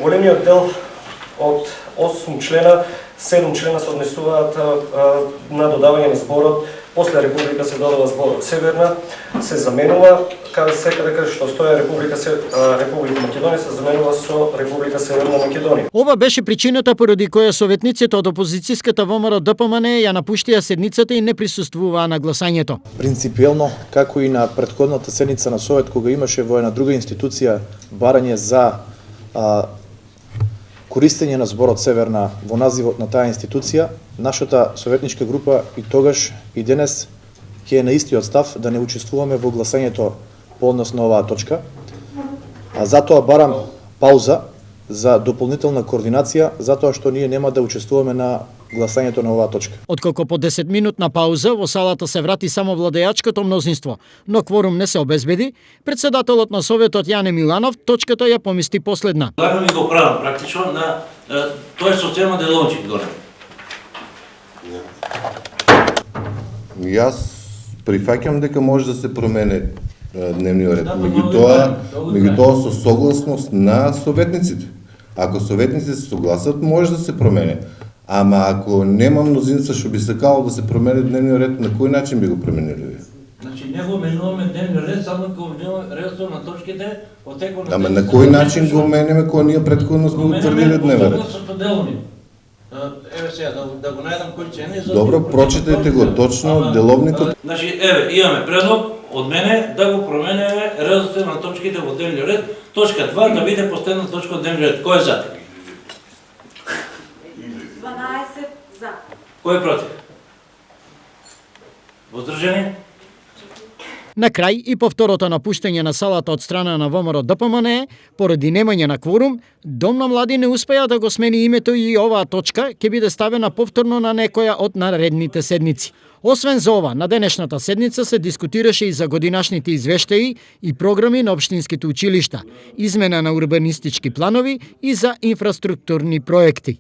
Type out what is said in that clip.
Големиот дел од 8 члена, 7 члена се однесуваат на додавање на зборот после Република се додава зборот Северна, се заменува секаде што стоја Република Македонија се заменува со Република Северна Македонија. Ова беше причината поради која советниците од опозицијската ВМРО ДПМН ја напуштија седницата и не присуствуваа на гласањето. Принципиелно, како и на претходната седница на Совет, кога имаше во една друга институција барање за користење на зборот Северна во називот на таа институција, нашата советничка група и тогаш и денес ќе е на истиот став да не учествуваме во гласањето по однос на оваа точка. А затоа барам пауза за дополнителна координација, затоа што ние нема да учествуваме на гласањето на оваа точка. Откако по 10-минутна пауза во салата се врати само владеачкото мнозинство, но кворум не се обезбеди, председателот на Советот Јане Миланов точката ја помести последна. Ларно ми го правам практично на тој социјално делончик горе. Јас прифаќам дека може да се промене дневниот ред, меѓутоа со согласност на советниците. Ако советниците се согласат, може да се промене. Ама ако нема мнозинство што би сакало да се промени дневниот ред, на кој начин би го променили вие? Значи не го менуваме дневниот ред, само кога менуваме редот на точките од текот на. Ама на кој начин го менеме кога ние претходно сме утврдили дневниот ред? Еве сега да го најдам кој член е. Добро, прочитајте го точно деловникот. Значи еве имаме предлог од мене да го променеме редот на точките во дневниот ред. Точка 2 да биде последна точка од дневниот ред. Кој е за? 12 за. Кој е против? Воздржани? На крај и по второто напуштање на салата од страна на ВМРО ДПМН, поради немање на кворум, Дом на млади не успеа да го смени името и оваа точка ќе биде ставена повторно на некоја од наредните седници. Освен за ова, на денешната седница се дискутираше и за годинашните извештаи и програми на општинските училишта, измена на урбанистички планови и за инфраструктурни проекти.